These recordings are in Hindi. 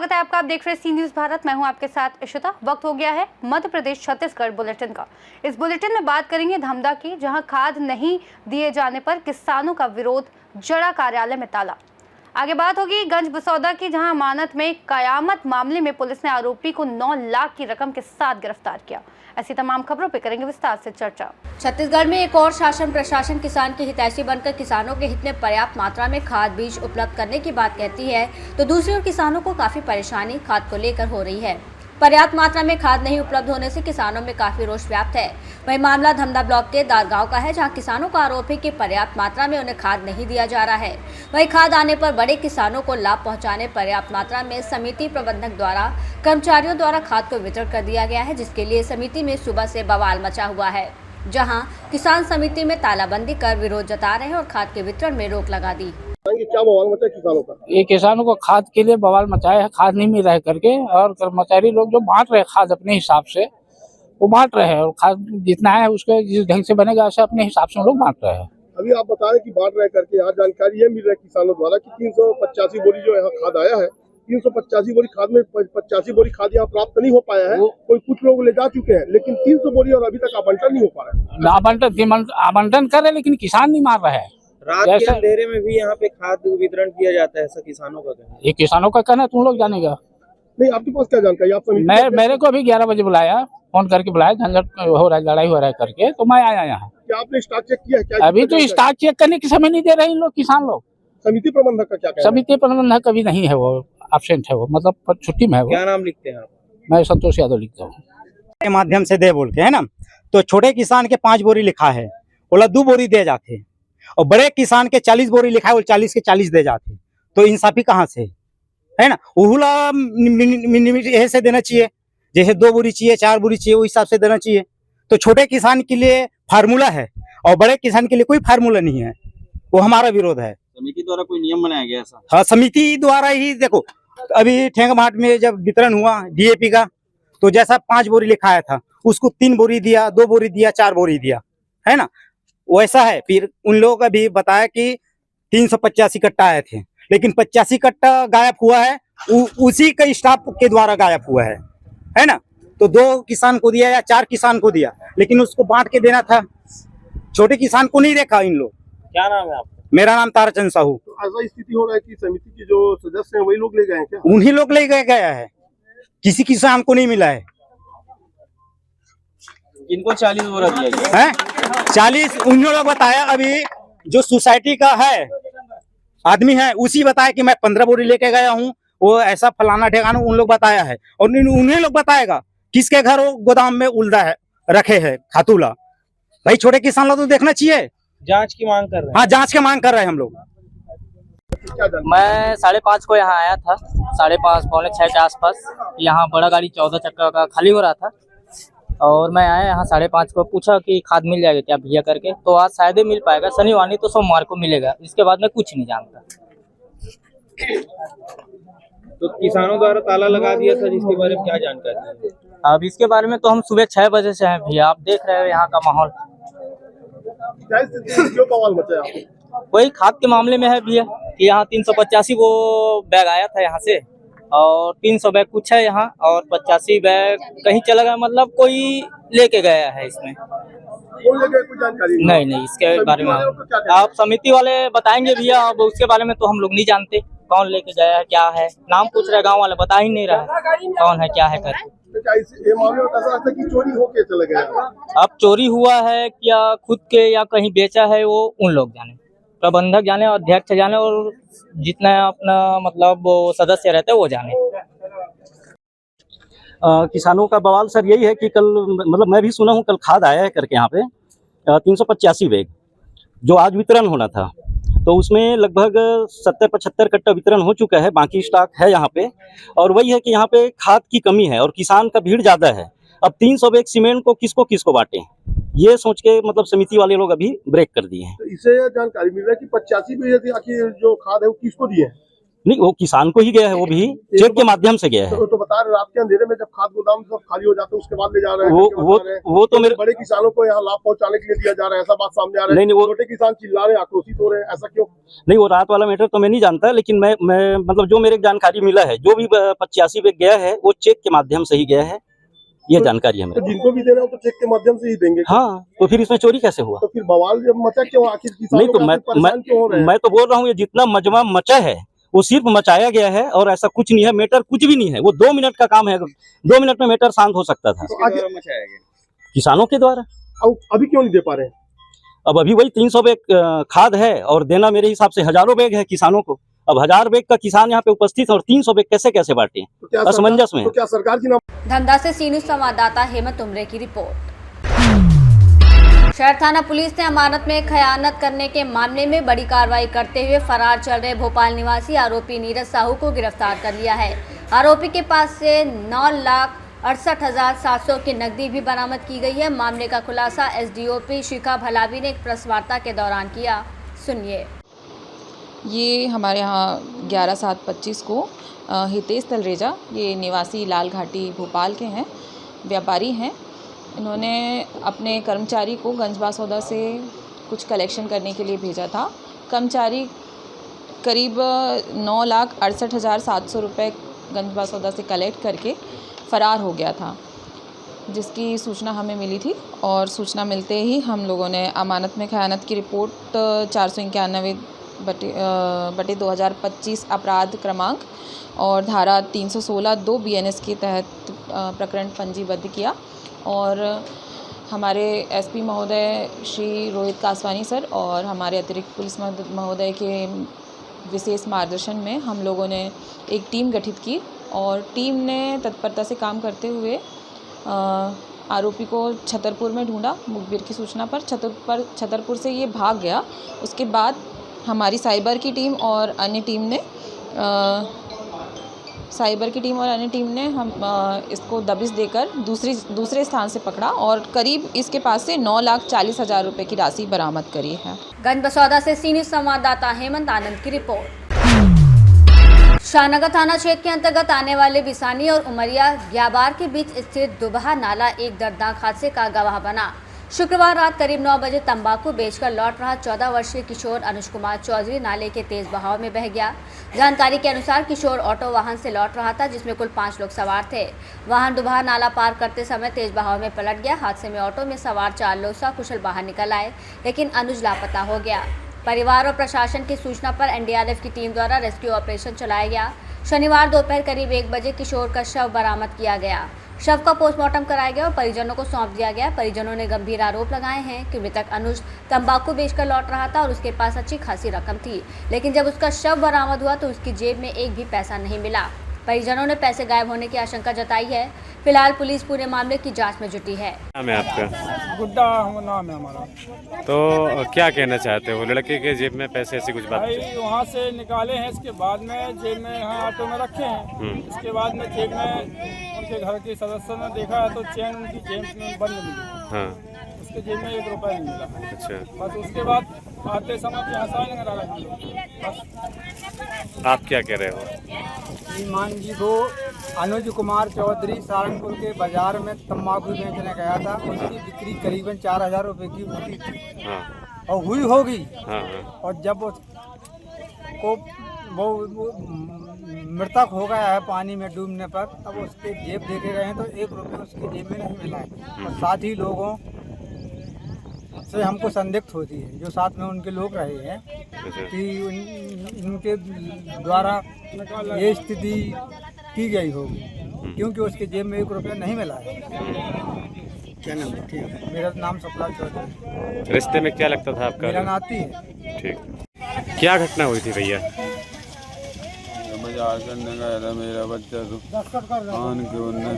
स्वागत है आपका। आप देख रहे हैं सी न्यूज़ भारत। मैं हूं आपके साथ इशिता। वक्त हो गया है मध्य प्रदेश छत्तीसगढ़ बुलेटिन का। इस बुलेटिन में बात करेंगे धमदा की, जहां खाद नहीं दिए जाने पर किसानों का विरोध, जड़ा कार्यालय में ताला। आगे बात होगी गंज बसौदा की, जहां अमानत में कयामत मामले में पुलिस ने आरोपी को 9 लाख की रकम के साथ गिरफ्तार किया। ऐसी तमाम खबरों पर करेंगे विस्तार से चर्चा। छत्तीसगढ़ में एक और शासन प्रशासन किसान की हितैषी बनकर किसानों के हित में पर्याप्त मात्रा में खाद बीज उपलब्ध करने की बात कहती है, तो दूसरी ओर किसानों को काफी परेशानी खाद को लेकर हो रही है। पर्याप्त मात्रा में खाद नहीं उपलब्ध होने से किसानों में काफी रोष व्याप्त है। वही मामला धमदा ब्लॉक के दारगांव का है, जहां किसानों का आरोप है कि पर्याप्त मात्रा में उन्हें खाद नहीं दिया जा रहा है। वही खाद आने पर बड़े किसानों को लाभ पहुंचाने पर्याप्त मात्रा में समिति प्रबंधक द्वारा कर्मचारियों द्वारा खाद को वितरण कर दिया गया है, जिसके लिए समिति में सुबह से बवाल मचा हुआ है, जहाँ किसान समिति में तालाबंदी कर विरोध जता रहे हैं और खाद के वितरण में रोक लगा दी। क्या बवाल मचा किसानों का? ये किसानों को खाद के लिए बवाल मचाया है, खाद नहीं मिल रहा है करके, और कर्मचारी लोग जो बांट रहे खाद अपने हिसाब से वो बांट रहे हैं, और खाद जितना है उसके जिस ढंग से बनेगा ऐसे अपने हिसाब से लोग बांट रहे हैं। अभी आप बता रहे कि बांट रहे करके, यहाँ जानकारी ये मिल रहा है किसानों द्वारा कि 385 बोरी जो यहाँ खाद आया है, 385 बोरी खाद में 85 बोरी खाद यहाँ प्राप्त नहीं हो पाया है। कोई कुछ लोग ले जा चुके हैं, लेकिन 300 बोरी और अभी तक आवंटन नहीं हो पा रहा है। आवंटन कर रहे लेकिन किसान नहीं मार रहे हैं। रात के अंधेरे में भी यहाँ पे खाद वितरण किया जाता है, ऐसा किसानों का कहना है। ये किसानों का कहना है, तुम लोग जानेगा नहीं। आपके पास क्या जानकारी? आप मेरे को अभी 11 बजे बुलाया, फोन करके बुलाया, झंझट हो रहा है, लड़ाई हो रहा है करके, तो मैं आया यहाँ। क्या आपने स्टॉक चेक किया है? क्या अभी तो स्टॉक चेक करने के समय नहीं दे रहे इन लोग, किसान लोग। समिति प्रबंधक का क्या कहना है? समिति प्रबंधक कभी नहीं है, वो एब्सेंट है, वो मतलब छुट्टी में है। क्या नाम लिखते हैं आप? मैं संतोष यादव लिखता हूँ। के माध्यम से दे बोल के, है ना, तो छोटे किसान के 5 बोरी लिखा है, बोला 2 बोरी दे जाते, और बड़े किसान के 40 बोरी लिखा है, वो 40 के 40 दे जाते, तो इंसाफी कहाँ से है ना? उहुला ऐसे देना चाहिए, जैसे 2 बोरी चाहिए, 4 बोरी चाहिए, वो हिसाब से देना चाहिए। तो छोटे किसान के लिए फार्मूला है और बड़े किसान के लिए कोई फार्मूला नहीं है, वो हमारा विरोध है। समिति द्वारा कोई नियम बनाया गया ऐसा? हाँ, समिति द्वारा ही। देखो अभी ठेंगमाट में जब वितरण हुआ डीएपी का, तो जैसा 5 बोरी लिखाया था उसको 3 बोरी दिया, 2 बोरी दिया, 4 बोरी दिया, है ना, वैसा है। फिर उन लोगों का भी बताया कि 385 कट्टा आए थे, लेकिन 85 कट्टा गायब हुआ है, उसी का स्टाफ के द्वारा गायब हुआ है ना। तो 2 किसान को दिया या 4 किसान को दिया, लेकिन उसको बांट के देना था, छोटे किसान को नहीं देखा इन लोग। क्या नाम है आपका? मेरा नाम ताराचंद साहू। तो ऐसा स्थिति हो रहा है कि समिति के जो सदस्य हैं वही लोग ले गए हैं क्या? उन्हीं लोग ले गया है, किसी किसान को नहीं मिला है। इनको 40 बोरा दिया गया है 40 उन्होंने लोग बताया। अभी जो सोसाइटी का है आदमी है, उसी बताया कि मैं 15 बोरी लेके गया हूँ, वो ऐसा फलाना ठेकाना उन लोग बताया है, और उन्हें लोग बताएगा किसके घर वो गोदाम में उल्दा है रखे है खातूला। भाई छोटे किसान लोग तो देखना चाहिए। जांच की मांग कर रहे हैं। हाँ, जांच की मांग कर रहे हैं हम लोग। मैं 5:30 को यहाँ आया था, 5:30 पौने 6 के आसपास। यहाँ बड़ा गाड़ी 14 चक्का का खाली हो रहा था, और मैं आया यहाँ 5:30 को, पूछा कि खाद मिल जाएगा क्या भैया करके, तो आज शायद ही मिल पाएगा, शनिवार नहीं तो सोमवार को मिलेगा। इसके बाद मैं कुछ नहीं जानता। तो किसानों द्वारा ताला लगा दिया था, जिसके बारे में क्या जानकारी है? अब इसके बारे में तो हम सुबह 6 बजे से हैं भैया, आप देख रहे हो यहाँ का माहौल। क्या स्थिति है? क्यों बवाल मचा है? वही खाद के मामले में है भैया कि यहाँ 385 वो बैग आया था यहाँ से, और 300 बैग कुछ है यहाँ, और 85 बैग कहीं चला गया, मतलब कोई लेके गया है। इसमें कौन ले गए, कोई जानकारी नहीं, इसके बारे में आप समिति वाले बताएंगे भैया। अब उसके बारे में तो हम लोग नहीं जानते, कौन लेके गया है, क्या है। नाम पूछ रहे, गांव वाले बता ही नहीं रहा है कौन है क्या है करके। ये मामले में ऐसा है कि चोरी होके चले गए? अब चोरी हुआ है क्या खुद के या कहीं बेचा है, वो उन लोग जाने, प्रबंधक जाने, अध्यक्ष जाने, और जितना अपना मतलब वो सदस्य रहते हैं वो जाने। किसानों का बवाल सर यही है कि कल, मतलब मैं भी सुना हूँ कल खाद आया है करके यहाँ पे 385 बैग जो आज वितरण होना था, तो उसमें लगभग 70-75 कट्टा वितरण हो चुका है, बाकी स्टॉक है यहाँ पे। और वही है कि यहाँ पे खाद की कमी है और किसान का भीड़ ज्यादा है। अब 300 बैग सीमेंट को किसको बांटे, ये सोच के मतलब समिति वाले लोग अभी ब्रेक कर दिए हैं। तो इससे जानकारी मिल रहा है कि 85 भी आखिर जो खाद है वो किसको दिए हैं? नहीं, वो किसान को ही गया है, वो भी चेक के माध्यम से गया है। तो बता रहे रात के अंधेरे में जब खाद गोदाम सब खाली हो जाते हैं उसके बाद ले जा रहे हैं, वो तो मेरे बड़े किसानों को यहाँ लाभ पहुंचाने के लिए दिया जा रहा है, ऐसा बात सामने आ रहा है। नहीं, वो छोटे किसान चिल्ला रहे हैं, आक्रोशित हो रहे हैं, ऐसा क्यों? नहीं, वो रात वाला मैटर तो मैं नहीं जानता, लेकिन मैं मतलब जो मेरे जानकारी मिला है, जो भी 85 पे गया है वो चेक के माध्यम से ही गया है, ये जानकारी है तो मेरे। जिनको भी देना हो तो चेक के माध्यम से ही देंगे। हाँ, तो फिर इसमें चोरी कैसे हुआ? तो फिर बवाल जब मचा क्यों, आखिर नहीं, किसानों तो को परेशान क्यों हो रहे हैं? मैं तो बोल रहा हूँ, ये जितना मजमा मचा है वो सिर्फ मचाया गया है और ऐसा कुछ नहीं है, मैटर कुछ भी नहीं है। वो 2 मिनट का काम है, 2 मिनट में मैटर शांत हो सकता था। तो आगे मचाया गया किसानों के द्वारा। अभी क्यों नहीं दे पा रहे हैं? अब अभी वही 300 बैग खाद है और देना मेरे हिसाब से हजारों बैग है किसानों को। अब 1000 बैग का किसान यहाँ पे उपस्थित है और 300 बैग कैसे कैसे बांटे? तो क्या असमंजस में। तो क्या सरकार की ना धमदा से सी न्यूज़ संवाददाता हेमंत उमरे की रिपोर्ट। शहर थाना पुलिस ने अमानत में खयानत करने के मामले में बड़ी कार्रवाई करते हुए फरार चल रहे भोपाल निवासी आरोपी नीरज साहू को गिरफ्तार कर लिया है। आरोपी के पास से 9,68,700 की नकदी भी बरामद की गई है। मामले का खुलासा एसडीओपी शिखा भलावी ने एक प्रेस वार्ता के दौरान किया, सुनिए। ये हमारे यहाँ 11/7/25 को हितेश तलरेजा, ये निवासी लाल घाटी भोपाल के हैं, व्यापारी हैं। इन्होंने अपने कर्मचारी को गंजबासौदा से कुछ कलेक्शन करने के लिए भेजा था। कर्मचारी करीब 9,68,700 रुपये गंजबासौदा से कलेक्ट करके फ़रार हो गया था, जिसकी सूचना हमें मिली थी और सूचना मिलते ही हम लोगों ने अमानत में खयानत की रिपोर्ट 491/2025 अपराध क्रमांक और धारा 316(2) BNS के तहत प्रकरण पंजीबद्ध किया और हमारे एसपी महोदय श्री रोहित कासवानी सर और हमारे अतिरिक्त पुलिस महोदय के विशेष मार्गदर्शन में हम लोगों ने एक टीम गठित की और टीम ने तत्परता से काम करते हुए आरोपी को छतरपुर में ढूंढा। मुखबिर की सूचना पर छतरपुर से ये भाग गया। उसके बाद हमारी साइबर की टीम और अन्य टीम ने हम इसको दबिश देकर दूसरे स्थान से पकड़ा और करीब इसके पास से 9,40,000 रुपये की राशि बरामद करी है। गंजबसौदा से सी न्यूज़ संवाददाता हेमंत आनंद की रिपोर्ट। शाहनगर थाना क्षेत्र के अंतर्गत आने वाले बिसानी और उमरिया ग्याबार के बीच स्थित दुबहा नाला एक दर्दनाक हादसे का गवाह बना। शुक्रवार रात करीब 9 बजे तंबाकू बेचकर लौट रहा 14 वर्षीय किशोर अनुज कुमार चौधरी नाले के तेज बहाव में बह गया। जानकारी के अनुसार किशोर ऑटो वाहन से लौट रहा था, जिसमें कुल 5 लोग सवार थे। वाहन दुबहा नाला पार करते समय तेज बहाव में पलट गया। हादसे में ऑटो में सवार 4 लोग सकुशल बाहर निकल आए, लेकिन अनुज लापता हो गया। परिवार और प्रशासन की सूचना पर एनडीआरएफ की टीम द्वारा रेस्क्यू ऑपरेशन चलाया गया। शनिवार दोपहर करीब 1 बजे किशोर का शव बरामद किया गया। शव का पोस्टमार्टम कराया गया और परिजनों को सौंप दिया गया। परिजनों ने गंभीर आरोप लगाए हैं कि मृतक अनुज तंबाकू बेचकर लौट रहा था और उसके पास अच्छी खासी रकम थी, लेकिन जब उसका शव बरामद हुआ तो उसकी जेब में एक भी पैसा नहीं मिला। परिजनों ने पैसे गायब होने की आशंका जताई है। फिलहाल पुलिस पूरे मामले की जांच में जुटी है। नाम है आपका? गुड्डा नाम है हमारा। तो क्या कहना चाहते हो? लड़के के जेब में पैसे ऐसी कुछ बात? भाई वहाँ से निकाले हैं, इसके बाद में जेब में यहाँ ऑटो में रखे हैं। इसके बाद में जेब में उनके घर के सदस्यों ने देखा तो चैन उनकी जेब में बंद मिली। हाँ, उसके जेब में 1 रुपया नहीं मिला। अच्छा। बस उसके बाद आते समय हंसाने लगा हम लोग। बस आप क्या कह रहे हो? ईमान जी को अनुज कुमार चौधरी सहारनपुर के बाजार में तंबाकू बेचने गया था। उसकी बिक्री करीबन 4,000 रुपये की होती थी। हाँ, और हुई होगी। हाँ, और जब उसको वो मृतक हो गया है पानी में डूबने पर, तब उसके जेब देखे गए हैं तो 1 रुपया उसकी जेब में नहीं मिला है। और साथ ही लोगों से हमको संदिग्ध होती है, जो साथ में उनके लोग रहे हैं, कि इनके द्वारा ये स्थिति की गई होगी, क्योंकि उसके जेब में 1 रुपया नहीं मिला है। क्या नाम है? ठीक है, मेरा नाम सपलाल चौधरी। रिश्ते में क्या लगता था आपका? मेरा नाती है। ठीक। क्या घटना हुई थी भैया? बाजार करने गया था मेरा बच्चा तो पान के उनने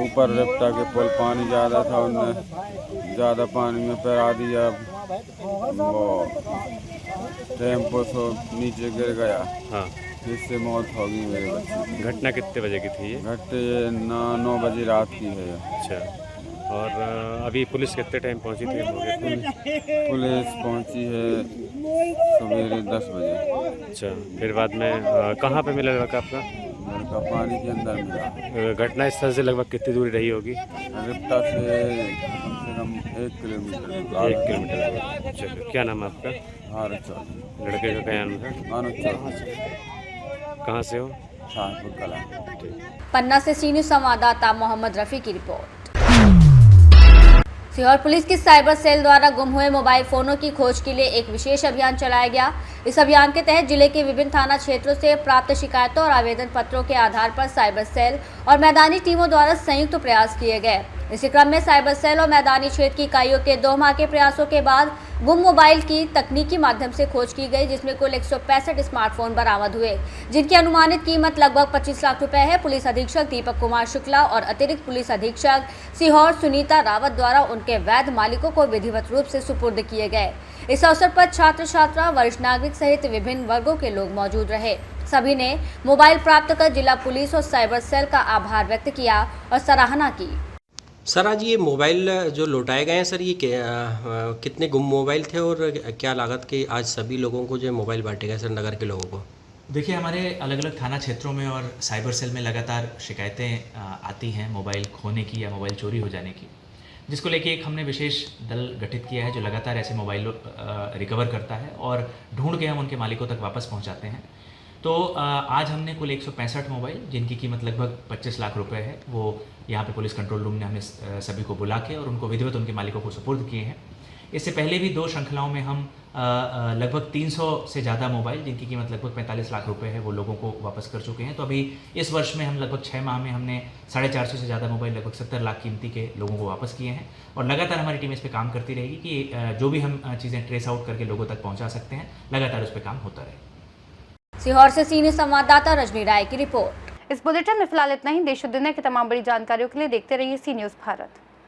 ऊपर रेपटा के पुल पानी ज़्यादा था, उनने ज़्यादा पानी में पैरा दिया, वो टेम्पो से नीचे गिर गया। हाँ, जिससे मौत हो गई मेरे बच्चे। घटना कितने बजे की थी ये? घटना 9 बजे रात की है। अच्छा। और अभी पुलिस कितने टाइम पहुंची थी मौके पे? पुलिस पहुंची है सवेरे 10 बजे। अच्छा, फिर बाद में कहाँ पे मिला लड़का आपका? लड़का पानी के अंदर मिला। घटना स्थल से लगभग कितनी दूरी रही होगी? रिप्टा से कम 1 किलोमीटर। 1 किलोमीटर दूर। चलो, क्या नाम है आपका? भारत चौधरी। लड़के का क्या नाम है? मानव चौधरी। कहाँ से हो? शाहपुर कला। पन्ना से सी न्यूज़ संवाददाता मोहम्मद रफ़ी की रिपोर्ट। सीहोर पुलिस की साइबर सेल द्वारा गुम हुए मोबाइल फोनों की खोज के लिए एक विशेष अभियान चलाया गया। इस अभियान के तहत जिले के विभिन्न थाना क्षेत्रों से प्राप्त शिकायतों और आवेदन पत्रों के आधार पर साइबर सेल और मैदानी टीमों द्वारा संयुक्त प्रयास किए गए। इसी क्रम में साइबर सेल और मैदानी क्षेत्र की इकाइयों के 2 माह के प्रयासों के बाद गुम मोबाइल की तकनीकी माध्यम से खोज की गई, जिसमें कुल 165 स्मार्टफोन बरामद हुए, जिनकी अनुमानित कीमत लगभग 25 लाख रुपए है। पुलिस अधीक्षक दीपक कुमार शुक्ला और अतिरिक्त पुलिस अधीक्षक सीहोर सुनीता रावत द्वारा उनके वैध मालिकों को विधिवत रूप से सुपुर्द किए गए। इस अवसर पर छात्र छात्रा, वरिष्ठ नागरिक सहित विभिन्न वर्गों के लोग मौजूद रहे। सभी ने मोबाइल प्राप्त कर जिला पुलिस और साइबर सेल का आभार व्यक्त किया और सराहना की। सर, आज ये मोबाइल जो लौटाए गए हैं सर, ये कितने गुम मोबाइल थे और क्या लागत के आज सभी लोगों को जो मोबाइल बांटे गए सर, नगर के लोगों को? देखिए, हमारे अलग अलग थाना क्षेत्रों में और साइबर सेल में लगातार शिकायतें आती हैं मोबाइल खोने की या मोबाइल चोरी हो जाने की, जिसको लेके एक हमने विशेष दल गठित किया है जो लगातार ऐसे मोबाइल रिकवर करता है और ढूंढ के हम उनके मालिकों तक वापस पहुंचाते हैं। तो आज हमने कुल 165 मोबाइल, जिनकी कीमत लगभग 25 लाख रुपए है, वो यहाँ पे पुलिस कंट्रोल रूम ने हमें सभी को बुला के और उनको विधिवत उनके मालिकों को सुपुर्द किए हैं। इससे पहले भी 2 श्रृंखलाओं में हम लगभग 300 से ज़्यादा मोबाइल, जिनकी कीमत लगभग 45 लाख रुपए है, वो लोगों को वापस कर चुके हैं। तो अभी इस वर्ष में हम लगभग 6 माह में हमने 450 से ज़्यादा मोबाइल, लगभग 70 लाख कीमती के लोगों को वापस किए हैं। और लगातार हमारी टीम इस पर काम करती रहेगी कि जो भी हम चीज़ें ट्रेस आउट करके लोगों तक पहुँचा सकते हैं, लगातार उस पर काम होता रहे। सीहोर से सी न्यूज़ संवाददाता रजनी राय की रिपोर्ट। इस बुलेटिन में फिलहाल इतना ही। देश और दुनिया की तमाम बड़ी जानकारियों के लिए देखते रहिए सी न्यूज़ भारत।